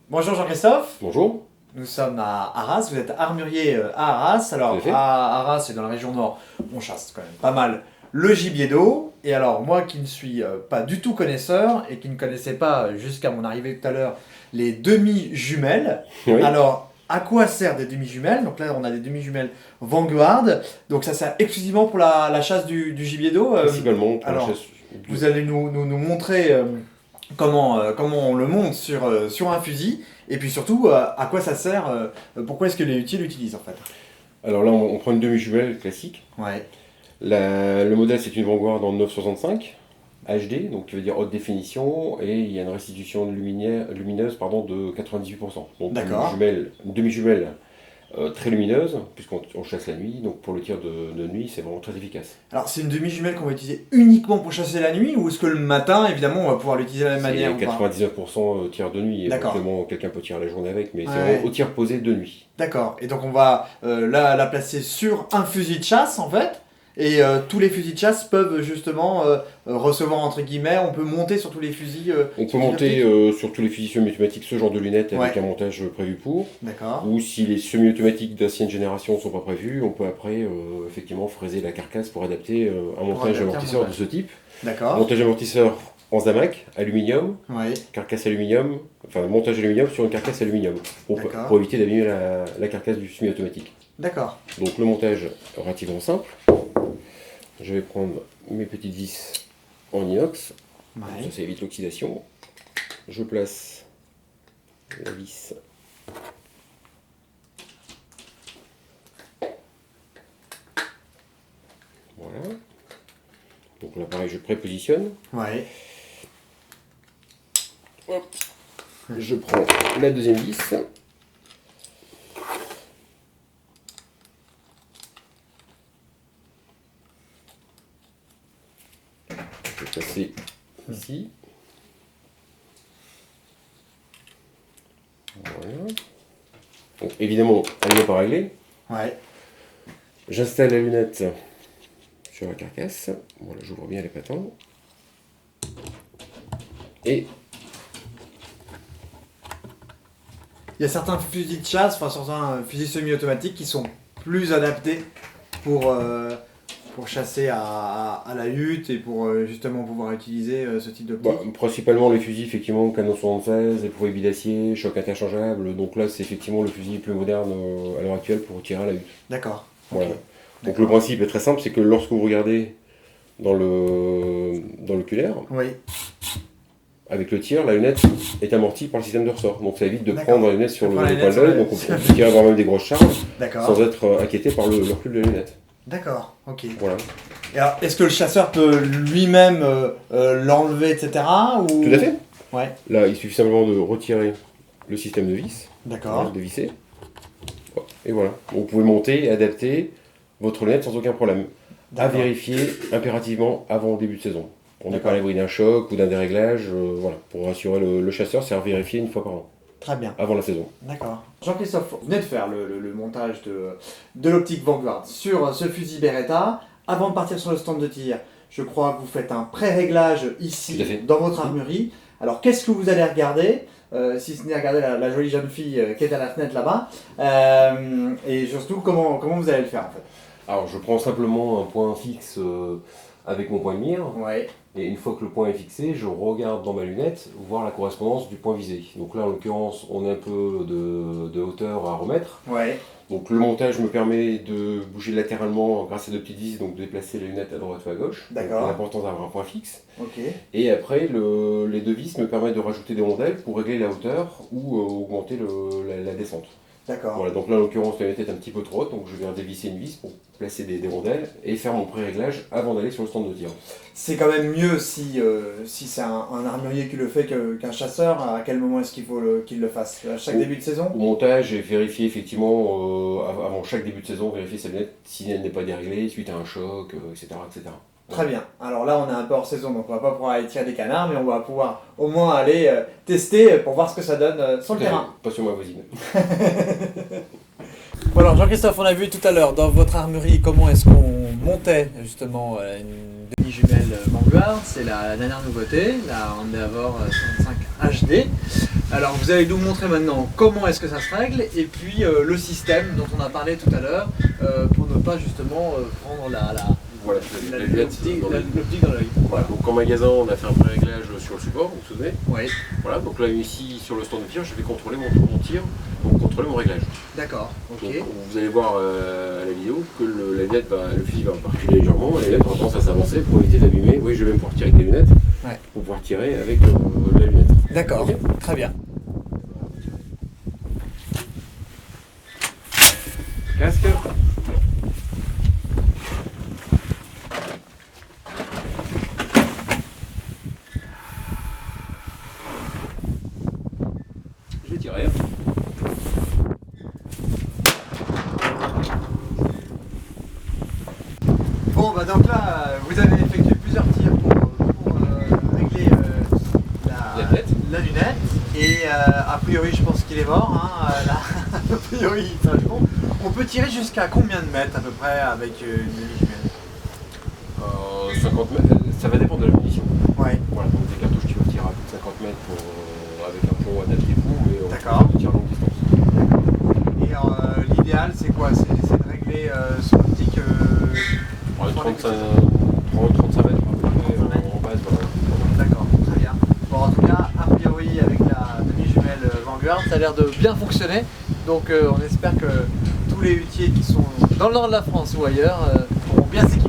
Bonjour Jean-Christophe, Bonjour. nous sommes à Arras, vous êtes armurier à Arras. Tout à Alors fait. à Arras et dans la région nord, on chasse quand même pas mal le gibier d'eau. Et alors moi qui ne suis pas du tout connaisseur et qui ne connaissais pas jusqu'à mon arrivée tout à l'heure les demi-jumelles, Oui. alors à quoi servent des demi-jumelles? Donc là on a des demi-jumelles Vanguard, donc ça sert exclusivement pour la chasse du gibier d'eau. Principalement pour la Alors chasse. vous allez nous montrer comment on le monte sur un fusil, et puis surtout à quoi ça sert, pourquoi est-ce que les luthiers l'utilisent en fait. Alors là, on prend une demi-jumelle classique. Ouais, Le modèle, c'est une Vanguard en 965 HD, donc qui veut dire haute définition, et il y a une restitution lumineuse de 98%. Donc d'accord. une demi-jumelle très lumineuse, puisqu'on chasse la nuit, donc pour le tir de nuit, c'est vraiment très efficace. Alors c'est une demi-jumelle qu'on va utiliser uniquement pour chasser la nuit, ou est-ce que le matin, évidemment, on va pouvoir l'utiliser de la même manière C'est ou pas? 99% tir de nuit, D'accord. éventuellement quelqu'un peut tirer la journée avec, mais c'est Ouais. vraiment au tir posé de nuit. D'accord, et donc on va la placer sur un fusil de chasse en fait, et tous les fusils de chasse peuvent justement recevoir entre guillemets, on peut monter sur tous les fusils. On peut monter sur tous les fusils semi-automatiques ce genre de lunettes avec Ouais. un montage prévu pour. D'accord. Ou si les semi-automatiques d'ancienne génération ne sont pas prévus, on peut après effectivement fraiser la carcasse pour adapter un montage adapter un amortisseur montage. de ce type. D'accord. Montage amortisseur en zamac, aluminium, Ouais. carcasse aluminium, enfin montage aluminium sur une carcasse aluminium D'accord. pour éviter d'abîmer la carcasse du semi-automatique. D'accord. Donc le montage est relativement simple. Je vais prendre mes petites vis en inox. Ouais. Ça évite l'oxydation. Je place la vis voilà. Donc là pareil je prépositionne. Ouais. Je prends la deuxième vis. Je vais passer ici. Voilà. Donc évidemment, elle n'est pas réglée. Ouais. J'installe la lunette sur la carcasse. Voilà, j'ouvre bien les patins. Et Il y a certains fusils de chasse, enfin certains fusils semi-automatiques qui sont plus adaptés pour chasser à la hutte et pour justement pouvoir utiliser ce type d'optique. principalement les fusils, effectivement, canon 76, éprouvé bidacier, choc interchangeable. Donc là, c'est effectivement le fusil le plus moderne à l'heure actuelle pour tirer à la hutte. D'accord. Voilà. Ok. Donc D'accord. le principe est très simple, c'est que lorsque vous regardez dans l'oculaire, Oui. avec le tir, la lunette est amortie par le système de ressort. Donc ça évite de D'accord. prendre la lunette sur Ça le prend la coin lunette de sur l'œil, la- donc on peut tirer avoir même des grosses charges D'accord. sans être inquiété par le recul de la lunette. D'accord. Ok. Voilà. Et alors, est-ce que le chasseur peut lui-même l'enlever, etc. Ou... Tout à fait. Ouais. Là, il suffit simplement de retirer le système de vis, D'accord. de visser. Et voilà. Donc, vous pouvez monter et adapter votre lunette sans aucun problème. À D'accord. vérifier impérativement avant le début de saison. On n'est D'accord. pas à l'abri d'un choc ou d'un déréglage. Voilà. Pour rassurer le chasseur, c'est à vérifier une fois par an, Très bien. avant la saison. D'accord. Jean-Christophe, vous venez de faire le montage de l'optique Vanguard sur ce fusil Beretta. Avant de partir sur le stand de tir, je crois que vous faites un pré-réglage Tout à ici fait. dans votre armurerie. Alors qu'est-ce que vous allez regarder si ce n'est regarder la jolie jeune fille qui est à la fenêtre là-bas, et surtout comment vous allez le faire en fait. Alors, je prends simplement un point fixe avec mon point de mire. Ouais. Et une fois que le point est fixé, je regarde dans ma lunette, voir la correspondance du point visé. Donc là, en l'occurrence, on a un peu de hauteur à remettre. Ouais. Donc le montage me permet de bouger latéralement grâce à deux petites vis, donc de déplacer les lunettes à droite ou à gauche. D'accord. Donc, l'important d'avoir un point fixe. Ok. Et après, les deux vis me permettent de rajouter des rondelles pour régler la hauteur ou augmenter la descente. D'accord. Voilà, donc là en l'occurrence la lunette est un petit peu trop haute, donc je viens dévisser une vis pour placer des rondelles et faire mon pré-réglage avant d'aller sur le stand de tir. C'est quand même mieux si c'est un armurier qui le fait qu'un chasseur. À quel moment est-ce qu'il faut qu'il le fasse? À chaque début de saison? Au montage, j'ai vérifié effectivement, avant chaque début de saison, vérifier sa lunette si elle n'est pas déréglée suite à un choc, etc., etc. Très bien. Alors là, on est un peu hors saison, donc on va pas pouvoir aller tirer des canards, mais on va pouvoir au moins aller tester pour voir ce que ça donne sur le terrain. Pas sur ma voisine. Bon alors Jean-Christophe, on a vu tout à l'heure dans votre armurerie comment est-ce qu'on montait justement une demi-jumelle Vanguard, c'est la dernière nouveauté, la Endeavour 65 HD. Alors vous allez nous montrer maintenant comment est-ce que ça se règle et puis le système dont on a parlé tout à l'heure pour ne pas justement prendre Voilà, l'optique dans l'œil. Voilà, donc en magasin, on a fait un pré-réglage sur le support, vous vous souvenez? Oui. Voilà, donc là ici sur le stand de tir, je vais contrôler mon tir, donc contrôler mon réglage. D'accord, ok. Donc, vous allez voir à la vidéo que la lunette le fusil va reculer légèrement, la lunette aura tendance à s'avancer pour éviter d'abîmer. Oui, je vais même pouvoir tirer avec des lunettes, pour pouvoir tirer avec la lunette. D'accord, Okay. très bien. Casque. Je vais tirer. Bon bah donc là vous avez effectué plusieurs tirs pour régler la lunette et a priori je pense qu'il est mort a priori ça va être bon. On peut tirer jusqu'à combien de mètres à peu près avec une demi-jumelle? 50 mètres, ça va dépendre de la munition. Ouais. Voilà, donc des cartouches qui peuvent tirer à plus de 50 mètres avec un plomb adapté pour, mais on peut tirer à longue distance. Et l'idéal c'est quoi? C'est de régler son optique 35 mètres à peu près en base. Voilà. D'accord, très bien. Bon en tout cas, a priori avec la demi-jumelle Vanguard, ça a l'air de bien fonctionner. Donc on espère que tous les hutiers qui sont dans le nord de la France ou ailleurs vont bien s'équiper.